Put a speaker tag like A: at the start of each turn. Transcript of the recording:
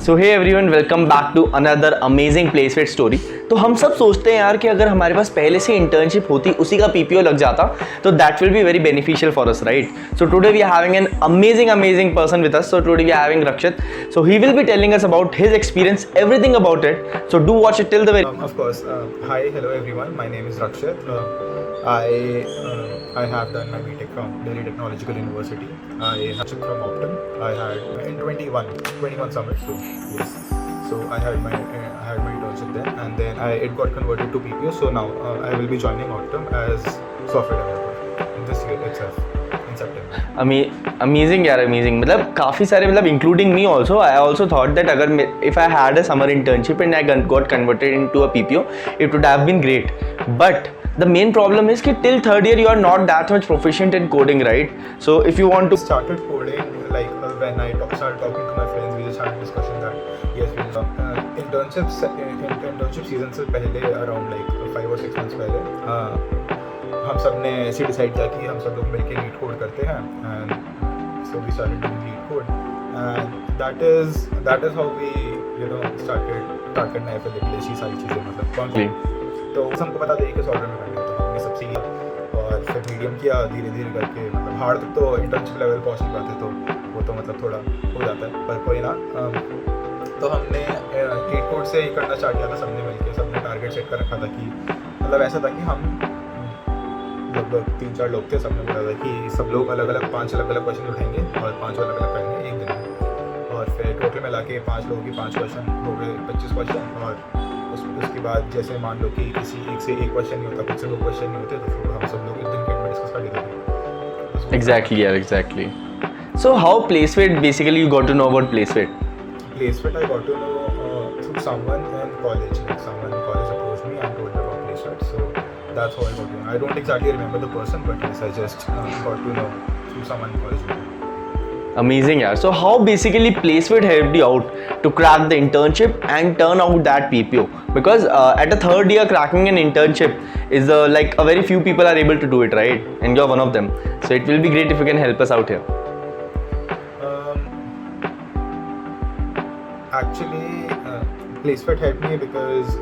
A: So hey everyone, welcome back to another amazing placement story. तो हम सब सोचते हैं यार कि अगर हमारे पास पहले से इंटर्नशिप होती, उसी का पीपीओ लग जाता, तो that will be very beneficial for us, right? So today we are having an amazing person with us. So today we are having Rakshit. So he will be telling us about his experience, everything about it. So do watch it till the very.
B: Of course. Hi, hello everyone. My name is Rakshit. I have done my BTech from Delhi Technological University. I have from Optum. I had in 21 summit. So yes. So I had my internship then, and then it got converted to PPO. So now I will be joining Optum as software developer in this year itself. In September.
A: Amazing यार, amazing. मतलब काफ़ी सारे, मतलब including me also, I also thought that अगर if I had a summer internship and I got converted into a PPO, it would have been great. But the main problem is that till third year you are not that much proficient in coding, right? So if you want to
B: started coding, like when I started talking to my friends, we just had a discussion that yes, we'll internship season से पहले around like 5 or 6 months पहले हम सब ने ऐसे decide किया कि हम सब लोग मिलके लीड कोड करते हैं, and so we started doing lead code, and that is how we started करना है फिर ये सारी चीज़ें, मतलब तो हमको पता था कि सॉफ्टवेयर में करना है, तो हमने सब सीखा और फिर मीडियम किया धीरे धीरे करके. मतलब हार्ड तक तो इंटर्नशिप लेवल पहुँच नहीं पाते, तो वो तो मतलब थोड़ा हो जाता है, पर कोई ना. तो हमने लीड कोड से ही करना स्टार्ट किया था सबने मिलके. सबने टारगेट सेट कर रखा था कि मतलब ऐसा था कि हम लगभग 3-4 लोग थे. सबने बोला था कि सब लोग अलग अलग 5 अलग अलग क्वेश्चन उठाएंगे और 5 अलग अलग करेंगे एक दिन में, और फिर टोटल मिला के 5 लोगों की 5 क्वेश्चन हो गए 25 क्वेश्चन. और उसके बाद जैसे मान लो कि किसी एक से एक क्वेश्चन नहीं होता, कुछ से 2 क्वेश्चन नहीं होते, तो फिर हम सब लोग एक दिन के में डिस्कस कर लेते थे.
A: Exactly, yeah, exactly. So how Placewit, basically you got to know about Placewit?
B: Placewit I got to know through someone in college. Like someone in college approached me and told me about Placewit, so that's how I got to know. I don't exactly remember the person, but yes, I just got to know through someone in college.
A: Amazing, yeah. So how basically Placewit helped you out to crack the internship and turn out that PPO? Because at a third year, cracking an internship is like a very few people are able to do it, right? And you're one of them. So it will be great if you can help us out here.
B: Actually, Placewit helped me because